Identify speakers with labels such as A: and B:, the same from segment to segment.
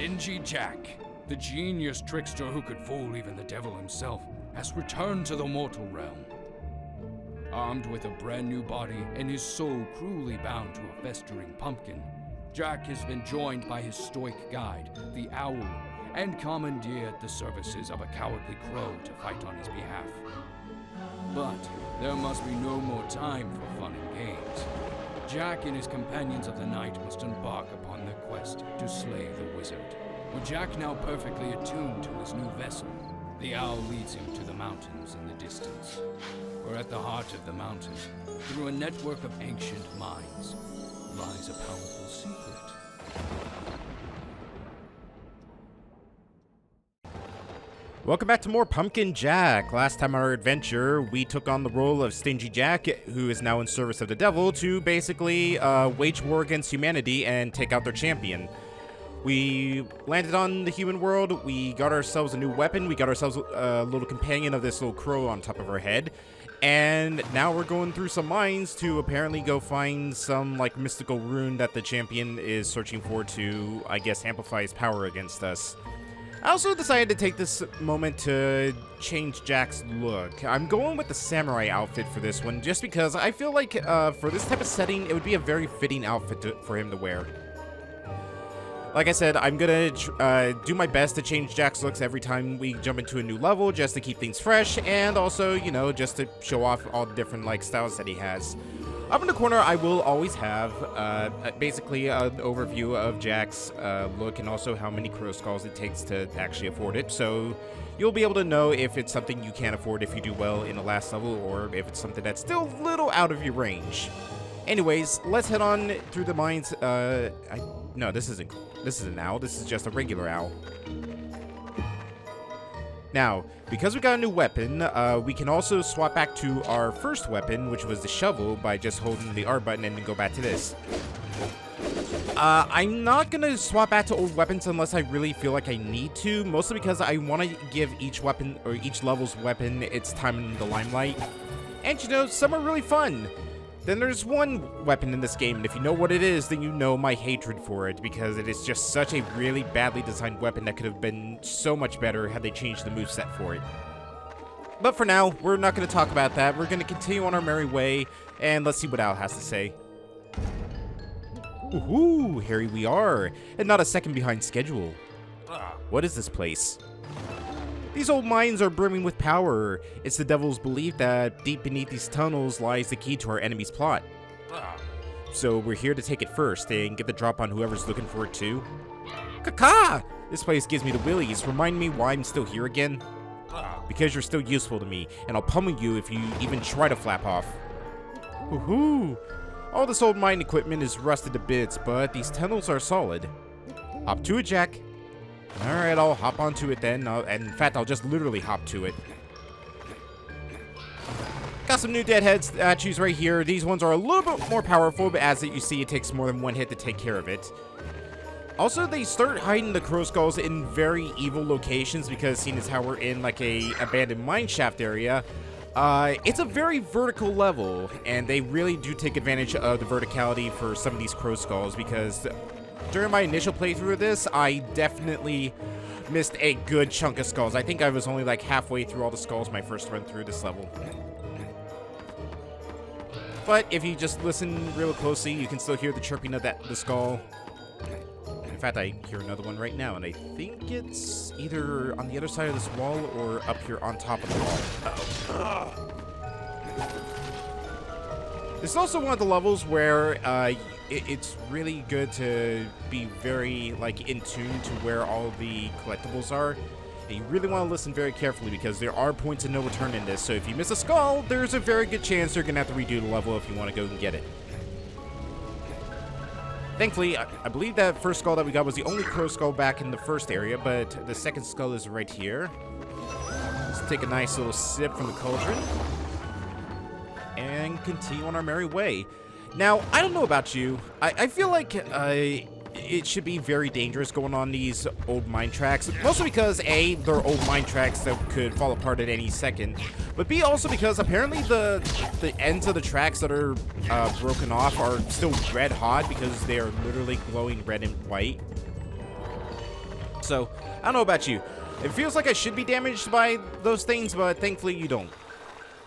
A: Stingy Jack, the genius trickster who could fool even the devil himself, has returned to the mortal realm. Armed with a brand new body and his soul cruelly bound to a festering pumpkin, Jack has been joined by his stoic guide, the Owl, and commandeered the services of a cowardly crow to fight on his behalf. But there must be no more time for fun and games. Jack and his companions of the night must embark upon their quest to slay the wizard. With Jack now perfectly attuned to his new vessel, the Owl leads him to the mountains in the distance, where at the heart of the mountain, through a network of ancient mines, lies a powerful secret.
B: Welcome back to more Pumpkin Jack. Last time on our adventure, we took on the role of Stingy Jack, who is now in service of the devil, to basically wage war against humanity and take out their champion. We landed on the human world, we got ourselves a new weapon, we got ourselves a little companion of this little crow on top of our head, and now we're going through some mines to apparently go find some, like, mystical rune that the champion is searching for to, I guess, amplify his power against us. I also decided to take this moment to change Jack's look. I'm going with the samurai outfit for this one, just because I feel like for this type of setting, it would be a very fitting outfit for him to wear. Like I said, I'm gonna do my best to change Jack's looks every time we jump into a new level, just to keep things fresh, and also, you know, just to show off all the different, like, styles that he has. Up in the corner, I will always have basically an overview of Jack's look and also how many crow skulls it takes to actually afford it. So you'll be able to know if it's something you can't afford if you do well in the last level, or if it's something that's still a little out of your range. Anyways, let's head on through the mines. No, this isn't an owl. This is just a regular owl. Now, because we got a new weapon, we can also swap back to our first weapon, which was the shovel, by just holding the R button and then go back to this. I'm not going to swap back to old weapons unless I really feel like I need to, mostly because I want to give each weapon, or each level's weapon, its time in the limelight. And, you know, some are really fun. Then there's one weapon in this game, and if you know what it is, then you know my hatred for it, because it is just such a really badly designed weapon that could have been so much better had they changed the moveset for it. But for now, we're not going to talk about that. We're going to continue on our merry way, and let's see what Al has to say. Woohoo! Here we are, and not a second behind schedule. What is this place? These old mines are brimming with power. It's the devil's belief that deep beneath these tunnels lies the key to our enemy's plot. So we're here to take it first and get the drop on whoever's looking for it too. Caca! This place gives me the willies. Remind me why I'm still here again? Because you're still useful to me, and I'll pummel you if you even try to flap off. Woohoo! All this old mine equipment is rusted to bits, but these tunnels are solid. Hop to it, Jack. Alright, I'll hop onto it then. And in fact, I'll just literally hop to it. Got some new deadhead statues right here. These ones are a little bit more powerful, but as you see, it takes more than one hit to take care of it. Also, they start hiding the crow skulls in very evil locations, because seeing as how we're in like a abandoned mine shaft area, it's a very vertical level, and they really do take advantage of the verticality for some of these crow skulls, because during my initial playthrough of this, I definitely missed a good chunk of skulls. I think I was only like halfway through all the skulls my first run through this level. But if you just listen real closely, you can still hear the chirping of the skull. In fact, I hear another one right now, and I think it's either on the other side of this wall or up here on top of the wall. Uh-oh. This is also one of the levels where it's really good to be very, like, in tune to where all the collectibles are. And you really want to listen very carefully, because there are points of no return in this. So if you miss a skull, there's a very good chance you're going to have to redo the level if you want to go and get it. Thankfully, I believe that first skull that we got was the only crow skull back in the first area, but the second skull is right here. Let's take a nice little sip from the cauldron and continue on our merry way. Now, I don't know about you. I feel like it should be very dangerous going on these old mine tracks. Mostly because, A, they're old mine tracks that could fall apart at any second. But B, also because apparently the ends of the tracks that are broken off are still red hot, because they are literally glowing red and white. So, I don't know about you. It feels like I should be damaged by those things, but thankfully you don't.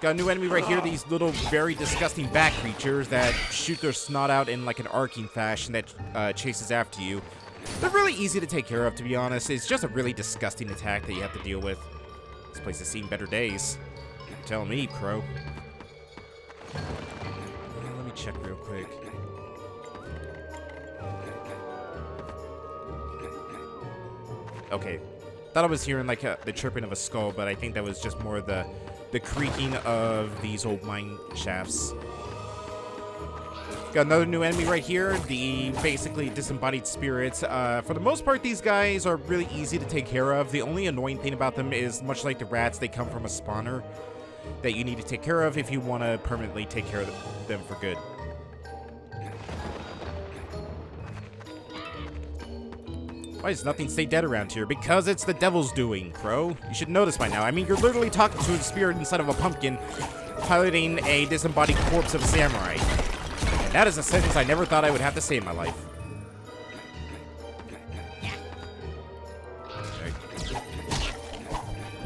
B: Got a new enemy right here, these little very disgusting bat creatures that shoot their snot out in like an arcing fashion that chases after you. They're really easy to take care of, to be honest. It's just a really disgusting attack that you have to deal with. This place has seen better days. Tell me, Crow. Let me check real quick. Okay. Thought I was hearing like the chirping of a skull, but I think that was just more the creaking of these old mine shafts. Got another new enemy right here, the basically Disembodied Spirits. For the most part, these guys are really easy to take care of. The only annoying thing about them is, much like the rats, they come from a spawner that you need to take care of if you want to permanently take care of them for good. Why does nothing stay dead around here? Because it's the devil's doing, Crow. You should know this by now. I mean, you're literally talking to a spirit inside of a pumpkin, piloting a disembodied corpse of a samurai. And that is a sentence I never thought I would have to say in my life.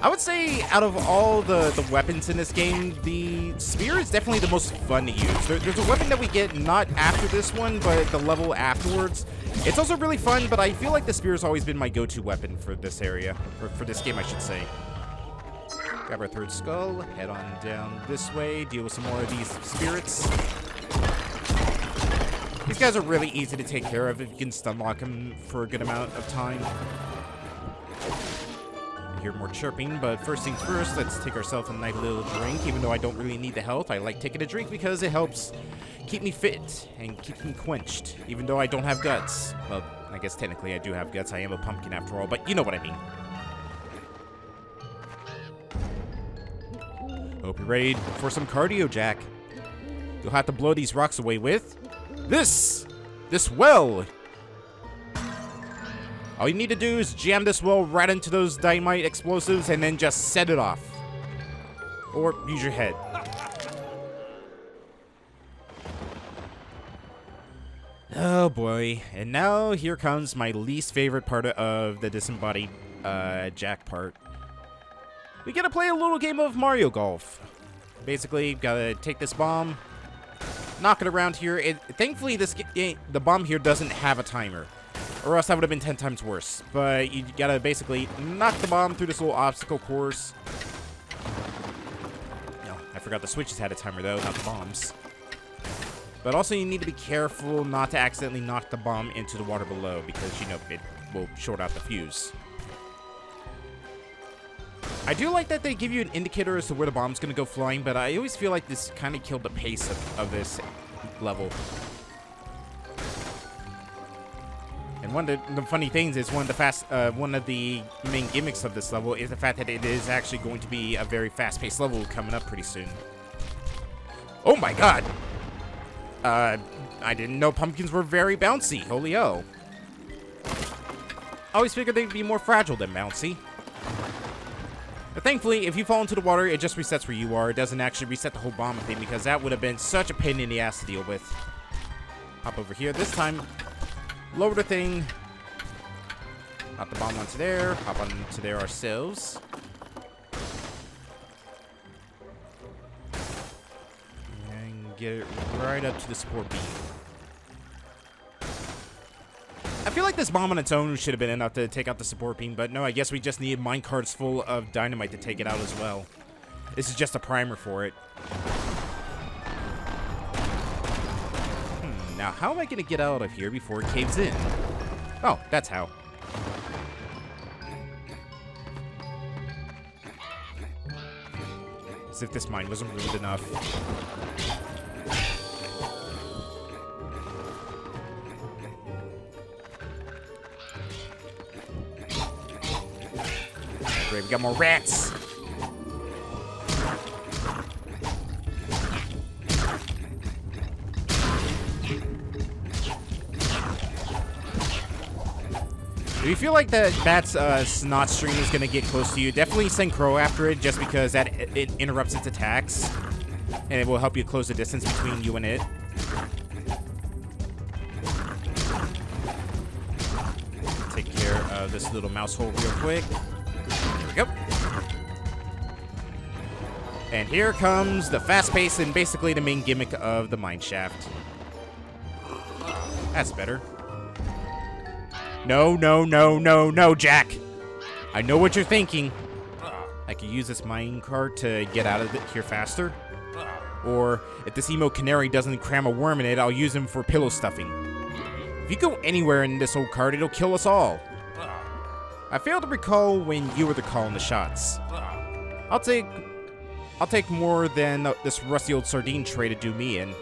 B: I would say, out of all the weapons in this game, the spear is definitely the most fun to use. There's a weapon that we get not after this one, but the level afterwards. It's also really fun, but I feel like the spear has always been my go-to weapon for this area. Or for this game, I should say. Grab our third skull, head on down this way, deal with some more of these spirits. These guys are really easy to take care of if you can stun lock them for a good amount of time. I hear more chirping, but first things first, let's take ourselves a nice little drink. Even though I don't really need the health, I like taking a drink because it helps keep me fit and keep me quenched, even though I don't have guts. Well, I guess technically I do have guts. I am a pumpkin after all, but you know what I mean. Hope you're ready for some cardio, Jack. You'll have to blow these rocks away with this well. All you need to do is jam this well right into those dynamite explosives and then just set it off. Or use your head. Oh boy, and now here comes my least favorite part of the Disembodied Jack part. We gotta play a little game of Mario Golf. Basically, gotta take this bomb, knock it around here. Thankfully, the bomb here doesn't have a timer, or else that would have been 10 times worse. But you gotta basically knock the bomb through this little obstacle course. No, I forgot the switches had a timer though, not the bombs. But also you need to be careful not to accidentally knock the bomb into the water below because, you know, it will short out the fuse. I do like that they give you an indicator as to where the bomb's going to go flying, but I always feel like this kind of killed the pace of this level. And one of the funny things is one of the main gimmicks of this level is the fact that it is actually going to be a very fast-paced level coming up pretty soon. Oh my god! I didn't know pumpkins were very bouncy. Holy oh. I always figured they'd be more fragile than bouncy. But thankfully, if you fall into the water, it just resets where you are. It doesn't actually reset the whole bomb thing because that would have been such a pain in the ass to deal with. Hop over here. This time, lower the thing. Hop the bomb onto there. Hop onto there ourselves. Get it right up to the support beam. I feel like this bomb on its own should have been enough to take out the support beam, but no, I guess we just need minecarts full of dynamite to take it out as well. This is just a primer for it. Now how am I going to get out of here before it caves in? Oh, that's how. As if this mine wasn't ruined enough. Great, we got more rats. If you feel like that bat's snot stream is going to get close to you, definitely send Crow after it just because it interrupts its attacks. And it will help you close the distance between you and it. Take care this little mouse hole real quick. There we go. And here comes the fast pace and basically the main gimmick of the mine shaft. That's better. No, no, no, no, no, Jack. I know what you're thinking. I could use this mine cart to get out of here faster. Or, if this emo canary doesn't cram a worm in it, I'll use him for pillow stuffing. If you go anywhere in this old cart, it'll kill us all. I fail to recall when you were calling the shots. I'll take more than this rusty old sardine tray to do me in.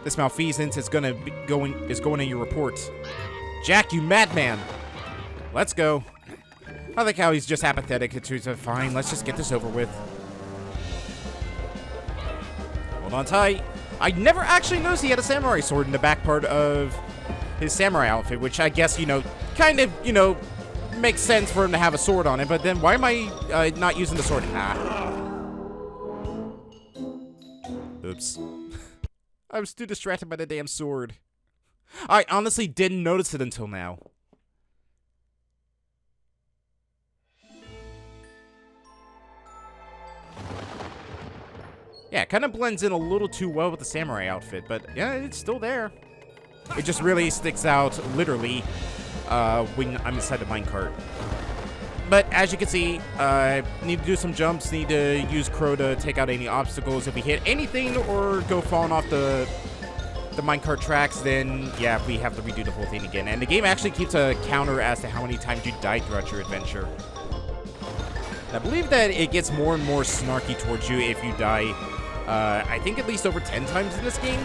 B: This malfeasance is going in your report. Jack, you madman! Let's go. I like how he's just apathetic to fine, let's just get this over with. Hold on tight. I never actually noticed he had a samurai sword in the back part of his samurai outfit, which I guess, kind of, makes sense for him to have a sword on it, but then why am I not using the sword? Oops. I was too distracted by the damn sword. I honestly didn't notice it until now. Yeah, it kind of blends in a little too well with the samurai outfit, but yeah, it's still there. It just really sticks out, literally, when I'm inside the minecart. But as you can see, need to do some jumps, need to use Crow to take out any obstacles. If we hit anything or go falling off the minecart tracks, then yeah, we have to redo the whole thing again. And the game actually keeps a counter as to how many times you die throughout your adventure. I believe that it gets more and more snarky towards you if you die, I think at least over 10 times in this game.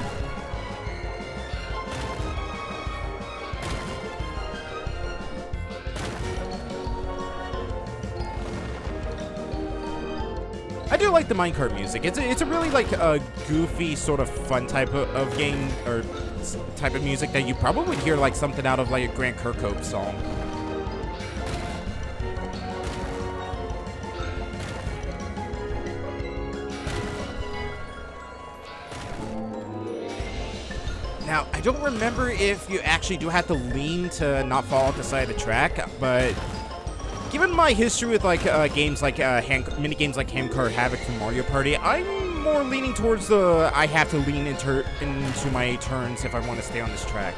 B: I do like the minecart music. It's a really like a goofy sort of fun type of game or type of music that you probably would hear like something out of like a Grant Kirkhope song. Now, I don't remember if you actually do have to lean to not fall off the side of the track, but given my history with like games like mini games like Handcart Havoc from Mario Party, I'm more leaning towards the I have to lean into my turns if I want to stay on this track.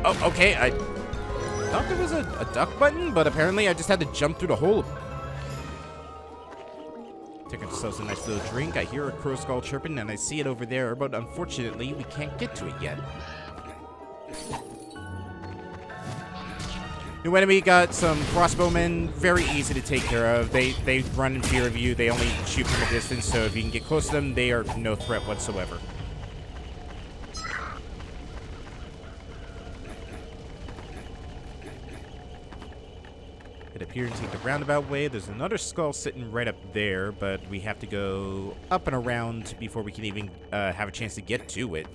B: Oh, okay. I thought there was a duck button, but apparently I just had to jump through the hole. Taking ourselves a nice little drink. I hear a crow skull chirping, and I see it over there, but unfortunately, we can't get to it yet. New enemy got some crossbowmen. Very easy to take care of. They run in fear of you. They only shoot from a distance, so if you can get close to them, they are no threat whatsoever. It appears to take the roundabout way. There's another skull sitting right up there, but we have to go up and around before we can even have a chance to get to it.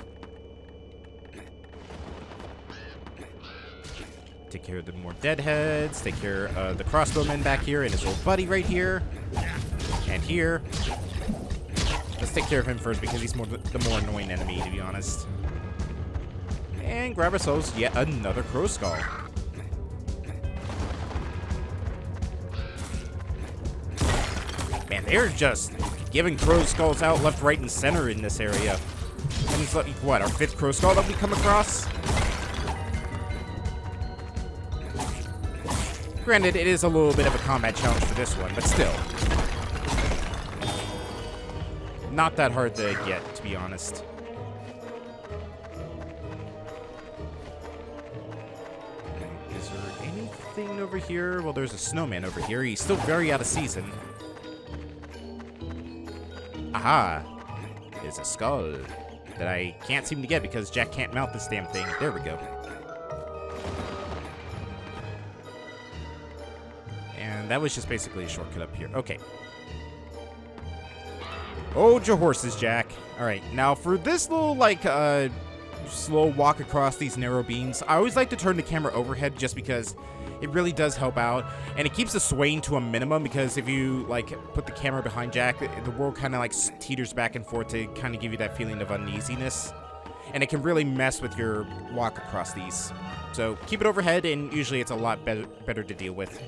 B: Take care of the more deadheads. Take care of the crossbowman back here and his old buddy right here. And here. Let's take care of him first because he's the more annoying enemy, to be honest. And grab ourselves yet another crow skull. Man, they're just giving crow skulls out left, right, and center in this area. And it's like, what, our 5th crow skull that we come across? Granted, it is a little bit of a combat challenge for this one, but still. Not that hard to get, to be honest. Is there anything over here? Well, there's a snowman over here. He's still very out of season. Aha! There's a skull that I can't seem to get because Jack can't mount this damn thing. There we go. And that was just basically a shortcut up here. Okay. Hold your horses, Jack. Alright, now for this little, like, slow walk across these narrow beams. I always like to turn the camera overhead just because it really does help out, and it keeps the swaying to a minimum, because if you like put the camera behind Jack, the world kind of like teeters back and forth to kind of give you that feeling of uneasiness, and it can really mess with your walk across these. So keep it overhead, and usually it's a lot better to deal with.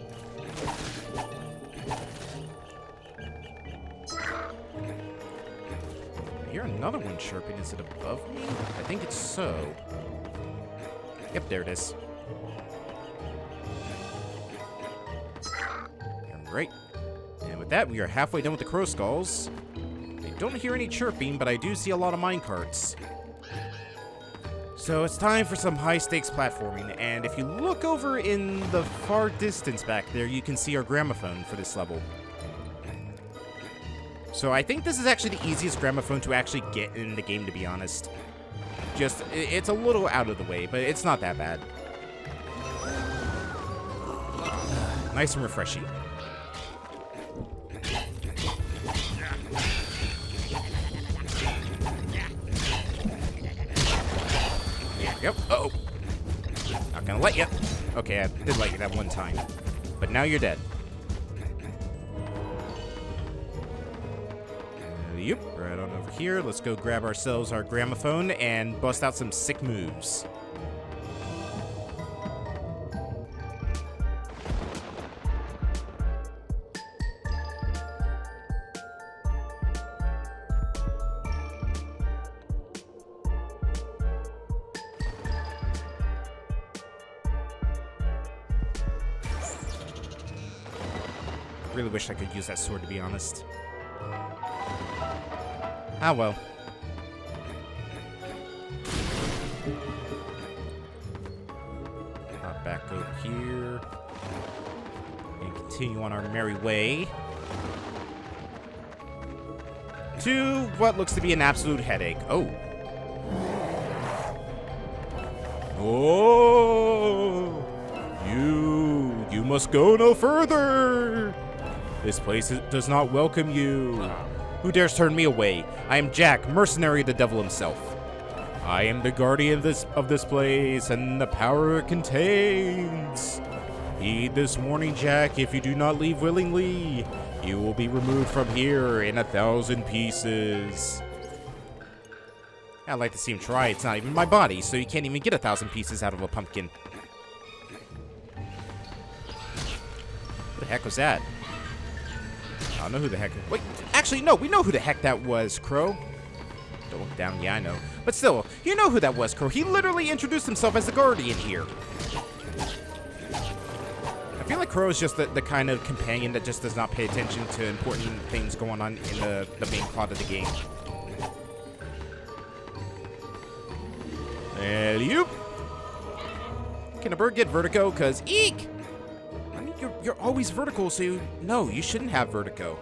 B: I hear another one chirping. Is it above me? I think it's so. Yep, there it is. Right. And with that, we are halfway done with the crow skulls. I don't hear any chirping, but I do see a lot of minecarts. So it's time for some high-stakes platforming, and if you look over in the far distance back there, you can see our gramophone for this level. So I think this is actually the easiest gramophone to actually get in the game, to be honest. Just, it's a little out of the way, but it's not that bad. Nice and refreshing. Yep. Uh-oh. Not gonna let you. Okay, I did let you that one time. But now you're dead. Yep. Right on over here. Let's go grab ourselves our gramophone and bust out some sick moves. Really wish I could use that sword, to be honest. Ah, well. Hop back over here. And continue on our merry way. To what looks to be an absolute headache. Oh. Oh! You must go no further! This place does not welcome you. Who dares turn me away? I am Jack, mercenary of the devil himself. I am the guardian of this place and the power it contains. Heed this warning, Jack. If you do not leave willingly, you will be removed from here in 1,000 pieces. I'd like to see him try. It's not even my body, so you can't even get 1,000 pieces out of a pumpkin. What the heck was that? I don't know who the heck... Wait, actually, no, we know who the heck that was, Crow. Don't look down, yeah, I know. But still, you know who that was, Crow. He literally introduced himself as the Guardian here. I feel like Crow is just the kind of companion that just does not pay attention to important things going on in the main plot of the game. Alley-oop. Can a bird get vertigo? Because, eek! I mean, you're always vertical, so you shouldn't have vertigo.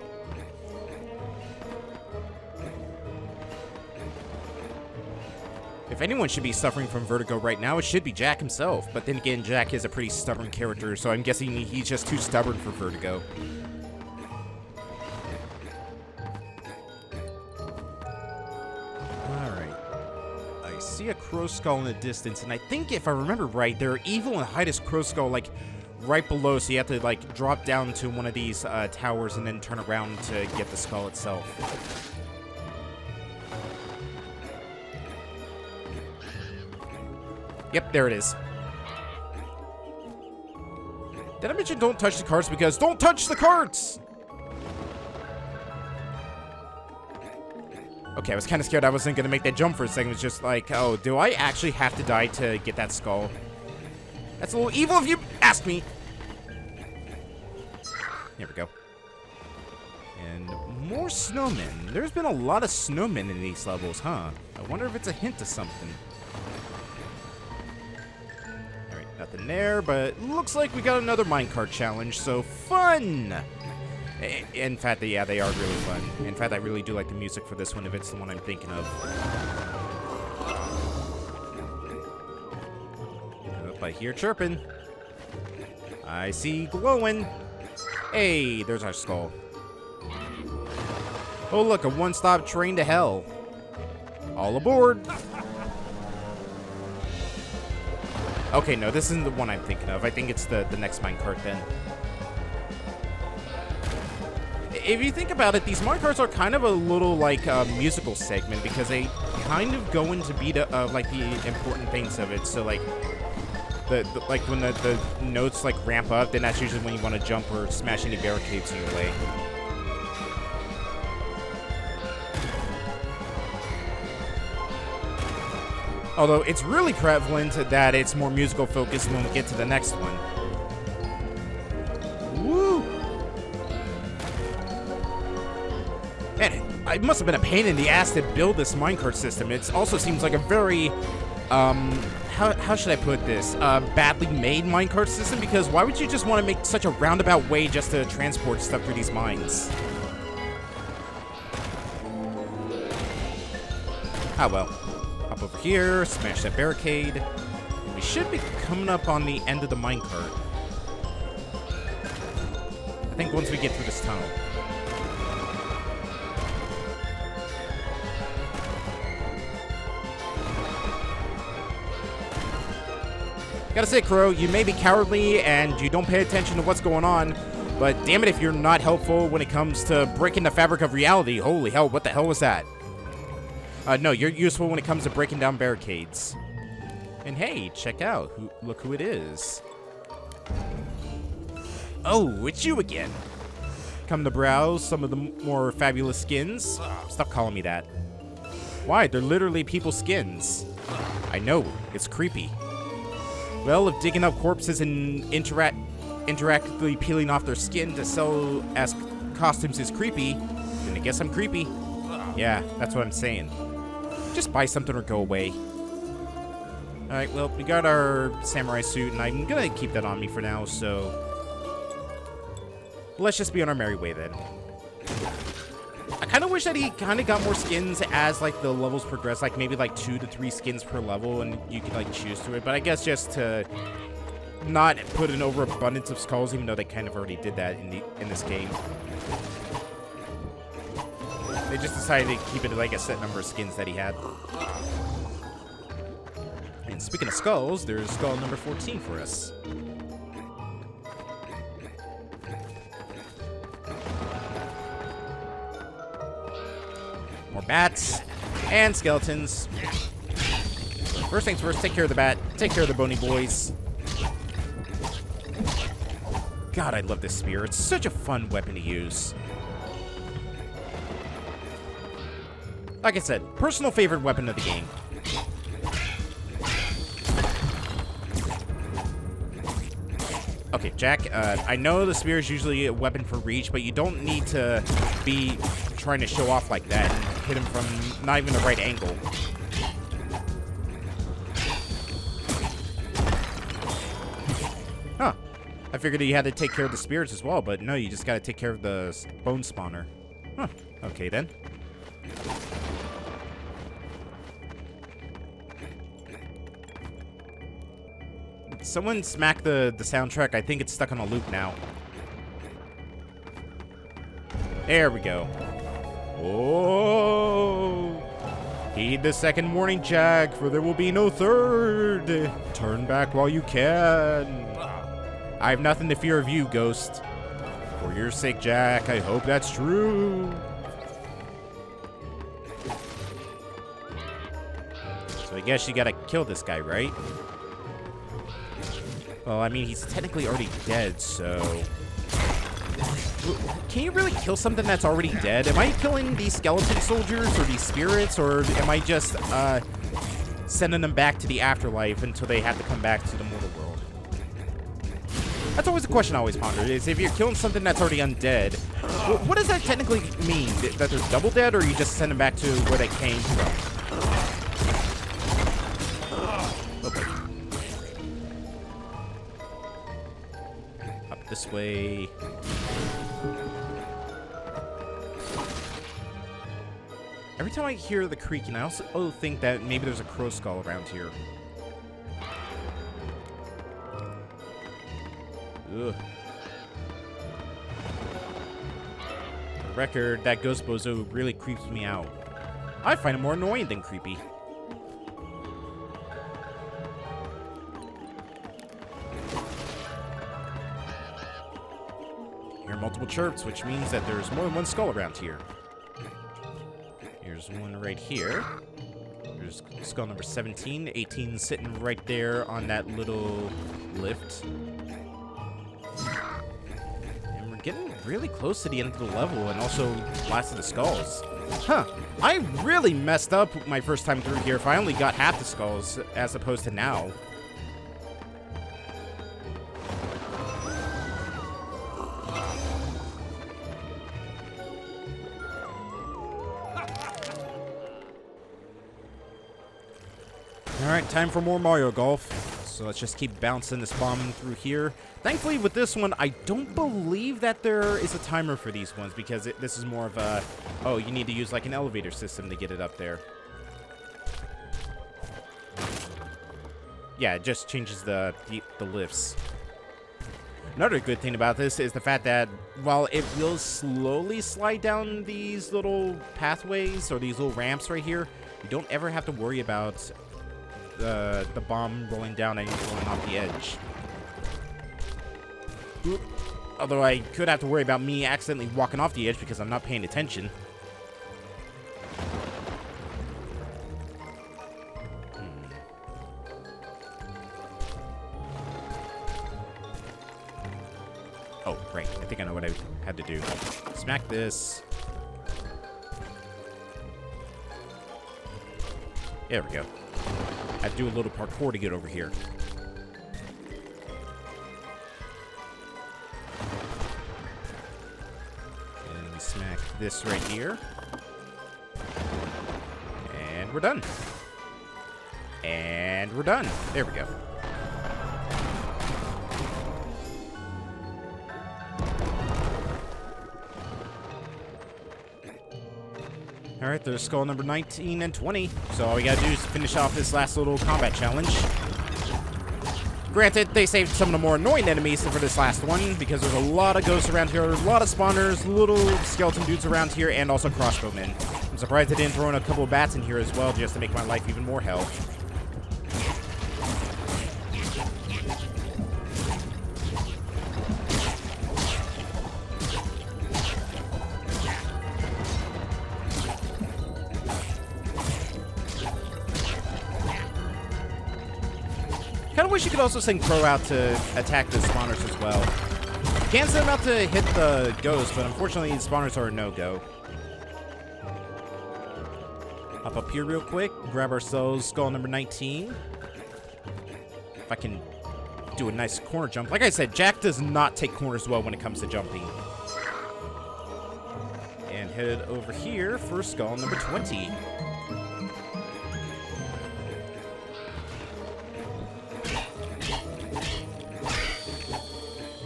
B: If anyone should be suffering from vertigo right now, it should be Jack himself. But then again, Jack is a pretty stubborn character, so I'm guessing he's just too stubborn for vertigo. Alright. I see a crow skull in the distance, and I think if I remember right, they're evil and hide his crow skull, like, right below, so you have to, like, drop down to one of these towers and then turn around to get the skull itself. Yep, there it is. Did I mention don't touch the carts? Because don't touch the carts! Okay, I was kind of scared I wasn't going to make that jump for a second. It was just like, oh, do I actually have to die to get that skull? That's a little evil if you ask me. There we go. And more snowmen. There's been a lot of snowmen in these levels, huh? I wonder if it's a hint to something. Alright, nothing there, but looks like we got another minecart challenge, so fun! In fact, yeah, they are really fun. In fact, I really do like the music for this one, if it's the one I'm thinking of. Up I hear chirping. I see glowing. Hey, there's our skull. Oh, look, a one-stop train to hell. All aboard. Okay, no, this isn't the one I'm thinking of. I think it's the next minecart then. If you think about it, these minecarts are kind of a little like a musical segment because they kind of go into like the important things of it. So like like when the notes like ramp up, then that's usually when you want to jump or smash any barricades in your way. Although it's really prevalent that it's more musical focused when we get to the next one. Woo! Man, it must have been a pain in the ass to build this minecart system. It also seems like a very, how should I put this? Badly made minecart system, because why would you just want to make such a roundabout way just to transport stuff through these mines? Ah, well. Hop over here, smash that barricade. We should be coming up on the end of the minecart. I think once we get through this tunnel. Gotta say, Crow, you may be cowardly and you don't pay attention to what's going on, but damn it if you're not helpful when it comes to breaking the fabric of reality. Holy hell, what the hell was that? No, you're useful when it comes to breaking down barricades. And hey, check out. Look who it is. Oh, it's you again. Come to browse some of the more fabulous skins. Stop calling me that. Why? They're literally people's skins. I know. It's creepy. Well, if digging up corpses and interactively peeling off their skin to sell as costumes is creepy, then I guess I'm creepy. Yeah, that's what I'm saying. Just buy something or go away. Alright, well, we got our samurai suit, and I'm gonna keep that on me for now, so... let's just be on our merry way, then. I kind of wish that he kind of got more skins as, like, the levels progress, like, maybe, like, 2 to 3 skins per level, and you could, like, choose to it, but I guess just to not put an overabundance of skulls, even though they kind of already did that in this game. They just decided to keep it like a set number of skins that he had. And speaking of skulls, there's skull number 14 for us. More bats and skeletons. First things first, take care of the bat. Take care of the bony boys. God, I love this spear. It's such a fun weapon to use. Like I said, personal favorite weapon of the game. Okay, Jack, I know the spear is usually a weapon for reach, but you don't need to be trying to show off like that and hit him from not even the right angle. Huh. I figured that you had to take care of the spirits as well, but no, you just gotta take care of the bone spawner. Huh. Okay, then. Someone smacked the soundtrack. I think it's stuck on a loop now. There we go. Oh! Heed the second warning, Jack, for there will be no third. Turn back while you can. I have nothing to fear of you, Ghost. For your sake, Jack, I hope that's true. So I guess you gotta kill this guy, right? Well, I mean, he's technically already dead, so... Can you really kill something that's already dead? Am I killing these skeleton soldiers or these spirits, or am I just sending them back to the afterlife until they have to come back to the mortal world? That's always a question I always ponder, is if you're killing something that's already undead, what does that technically mean? That they're double dead, or you just send them back to where they came from? This way. Every time I hear the creaking, I also think that maybe there's a crow skull around here. Ugh. For the record, that ghost bozo really creeps me out. I find it more annoying than creepy. multiple chirps, which means that there's more than one skull around here. Here's one right here. Here's skull number 17. 18 sitting right there on that little lift. And we're getting really close to the end of the level, and also last of the skulls. Huh. I really messed up my first time through here if I only got half the skulls as opposed to now. Alright, time for more Mario Golf. So let's just keep bouncing this bomb through here. Thankfully, with this one, I don't believe that there is a timer for these ones, because this is more of a, oh, you need to use like an elevator system to get it up there. Yeah, it just changes the lifts. Another good thing about this is the fact that while it will slowly slide down these little pathways or these little ramps right here, you don't ever have to worry about the bomb rolling down and rolling off the edge. Oop. Although I could have to worry about me accidentally walking off the edge because I'm not paying attention. Oh, right. I think I know what I had to do. Smack this. There we go. I have to do a little parkour to get over here. And we smack this right here. And we're done. And we're done. There we go. Alright, there's skull number 19 and 20. So all we gotta do is finish off this last little combat challenge. Granted, they saved some of the more annoying enemies for this last one, because there's a lot of ghosts around here, a lot of spawners, little skeleton dudes around here, and also crossbowmen. I'm surprised they didn't throw in a couple of bats in here as well, just to make my life even more hell. I wish you could also send Crow out to attack the spawners as well. You can send him out to hit the ghosts, but unfortunately the spawners are a no-go. Hop up here real quick, grab ourselves skull number 19. If I can do a nice corner jump. Like I said, Jack does not take corners well when it comes to jumping. And head over here for skull number 20.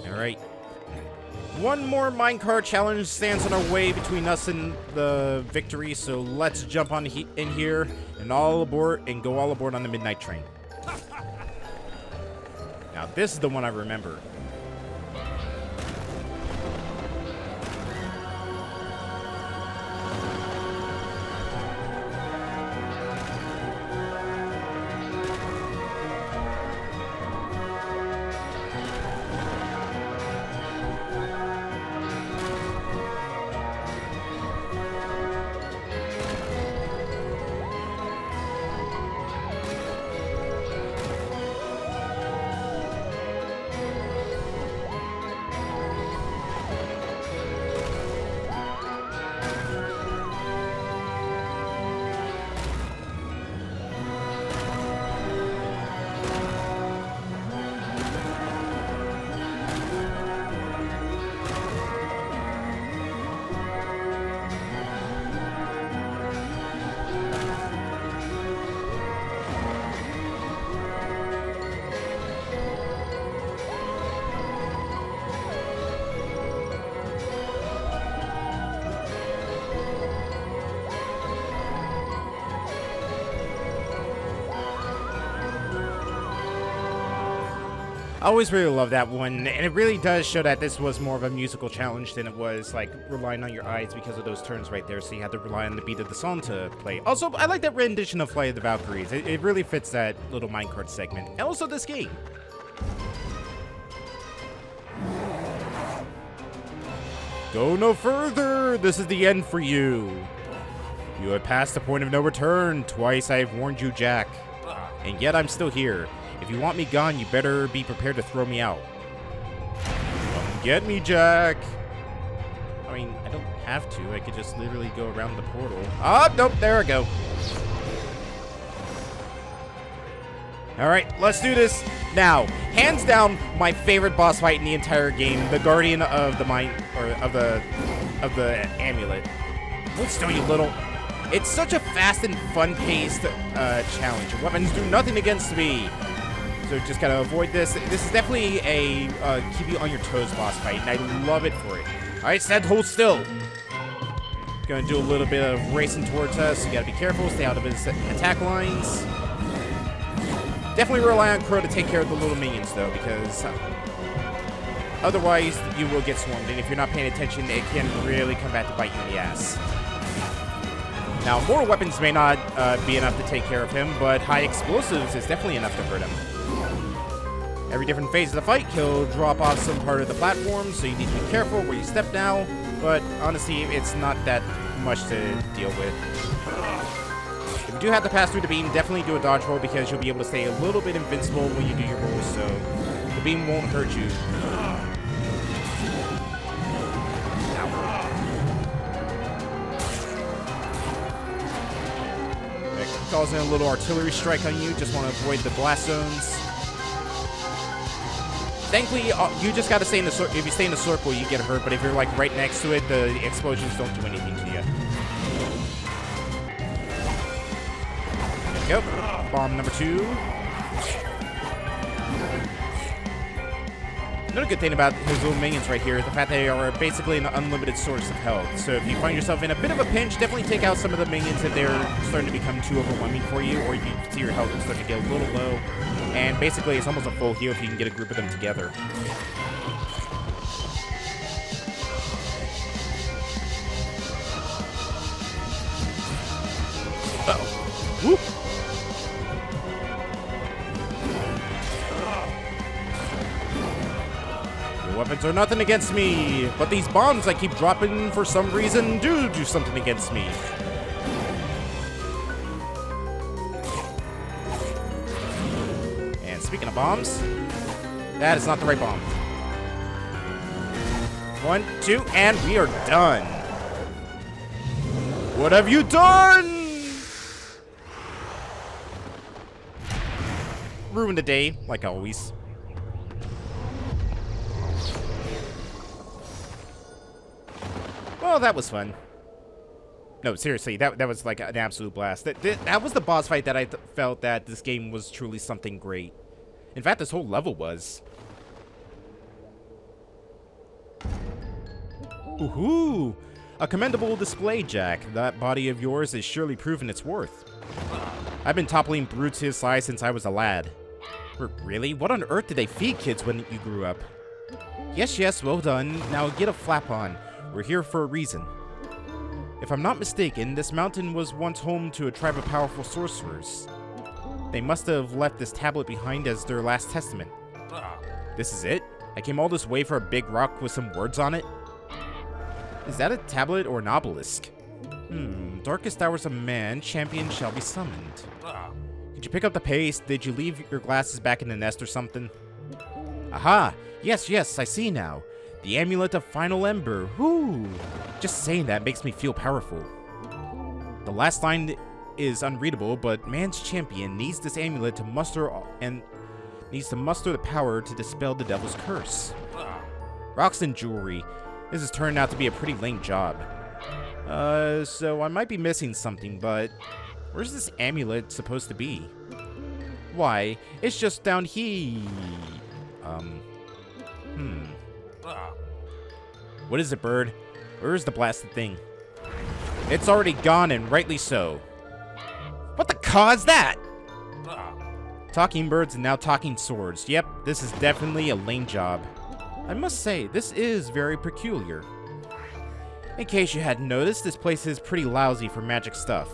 B: Alright. One more minecart challenge stands in our way between us and the victory, so let's jump on in here and all aboard and go all aboard on the midnight train. Now this is the one I remember. I always really love that one, and it really does show that this was more of a musical challenge than it was, like, relying on your eyes because of those turns right there, so you had to rely on the beat of the song to play. Also, I like that rendition of Flight of the Valkyries. It really fits that little minecart segment, and also this game. Go no further! This is the end for you. You have passed the point of no return. Twice I have warned you, Jack. And yet I'm still here. If you want me gone, you better be prepared to throw me out. Come get me, Jack. I mean, I don't have to. I could just literally go around the portal. Oh, nope, there I go. Alright, let's do this. Now, hands down, my favorite boss fight in the entire game, the Guardian of the Mind, or of the Amulet. Hold still, you little... It's such a fast and fun-paced challenge. Your weapons do nothing against me. So just gotta avoid this. This is definitely a keep you on your toes boss fight, and I love it for it. Alright, Seth, hold still. Gonna do a little bit of racing towards us. You gotta be careful, stay out of his attack lines. Definitely rely on Crow to take care of the little minions, though, because otherwise you will get swarmed, and if you're not paying attention, it can really come back to bite you in the ass. Now, mortal weapons may not be enough to take care of him, but high explosives is definitely enough to hurt him. Every different phase of the fight, he'll drop off some part of the platform, so you need to be careful where you step now, but honestly, it's not that much to deal with. If you do have to pass through the beam, definitely do a dodge roll because you'll be able to stay a little bit invincible when you do your rolls, so the beam won't hurt you. Causing a little artillery strike on you. Just want to avoid the blast zones. Thankfully, you just got to stay in the circle. If you stay in the circle, you get hurt, but if you're like right next to it, the explosions don't do anything to you. There we go. Bomb number 2. Another good thing about his little minions right here is the fact that they are basically an unlimited source of health. So if you find yourself in a bit of a pinch, definitely take out some of the minions if they're starting to become too overwhelming for you, or you see your health is starting to get a little low. And basically, it's almost a full heal if you can get a group of them together. Uh-oh. Whoop. Weapons are nothing against me, but these bombs I keep dropping for some reason do something against me. And speaking of bombs, that is not the right bomb. 1, 2, and we are done. What have you done? Ruined the day, like always. Well, that was fun. No, seriously, that was like an absolute blast. That was the boss fight that I felt that this game was truly something great. In fact, this whole level was. Ooh, a commendable display, Jack. That body of yours is surely proven its worth. I've been toppling brutes his size since I was a lad. Really? What on earth did they feed kids when you grew up? Yes, well done. Now get a flap on. We're here for a reason. If I'm not mistaken, this mountain was once home to a tribe of powerful sorcerers. They must have left this tablet behind as their last testament. This is it? I came all this way for a big rock with some words on it? Is that a tablet or an obelisk? Darkest hours of man, champion shall be summoned. Did you pick up the pace? Did you leave your glasses back in the nest or something? Aha! Yes, I see now. The Amulet of Final Ember. Whoo! Just saying that makes me feel powerful. The last line is unreadable, but man's champion needs this amulet to muster the power to dispel the devil's curse. Rocks and jewelry. This has turned out to be a pretty lame job. So I might be missing something, but where's this amulet supposed to be? Why, it's just down here. What is it, bird? Where's the blasted thing? It's already gone, and rightly so. What the cause that? Talking birds and now talking swords. Yep, this is definitely a lame job. I must say, this is very peculiar. In case you hadn't noticed, this place is pretty lousy for magic stuff.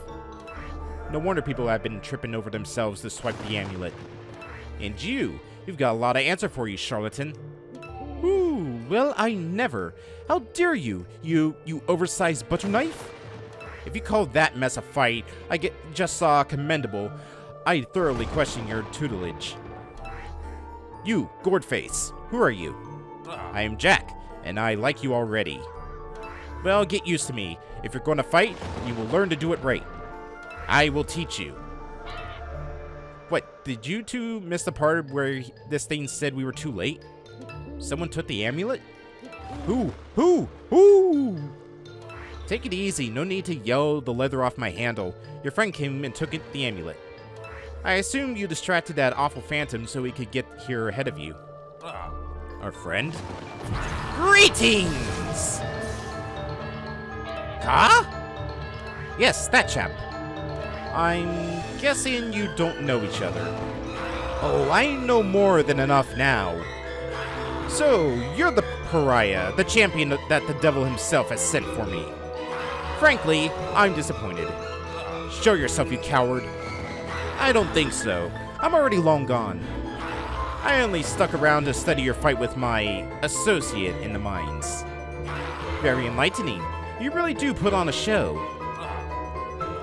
B: No wonder people have been tripping over themselves to swipe the amulet. And you've got a lot of answer for you, charlatan. Ooh, Well, I never. How dare you, you oversized butter knife? If you call that mess a fight, just saw commendable. I thoroughly question your tutelage. You, Gourdface, who are you? I am Jack, and I like you already. Well, get used to me. If you're going to fight, you will learn to do it right. I will teach you. What, did you two miss the part where this thing said we were too late? Someone took the amulet? Who? Take it easy, no need to yell the leather off my handle. Your friend came and took the amulet. I assume you distracted that awful phantom so he could get here ahead of you. Our friend? Greetings! Huh? Yes, that chap. I'm guessing you don't know each other. Oh, I know more than enough now. So, you're the pariah, the champion that the devil himself has sent for me. Frankly, I'm disappointed. Show yourself, you coward. I don't think so. I'm already long gone. I only stuck around to study your fight with my associate in the mines. Very enlightening. You really do put on a show.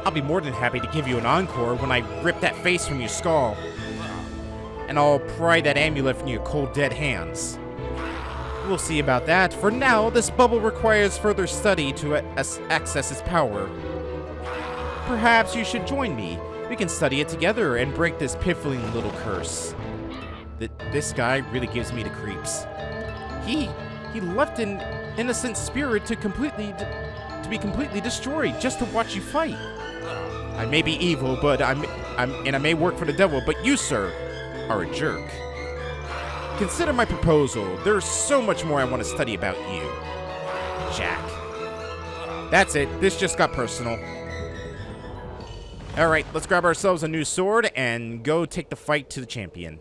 B: I'll be more than happy to give you an encore when I rip that face from your skull. And I'll pry that amulet from your cold, dead hands. We'll see about that. For now, this bubble requires further study to access its power. Perhaps you should join me. We can study it together and break this piffling little curse. This guy really gives me the creeps. He left an innocent spirit to be completely destroyed just to watch you fight. I may be evil, but I may work for the devil, but you, sir, are a jerk. Consider my proposal. There's so much more I want to study about you. Jack. That's it. This just got personal. Alright, let's grab ourselves a new sword and go take the fight to the champion.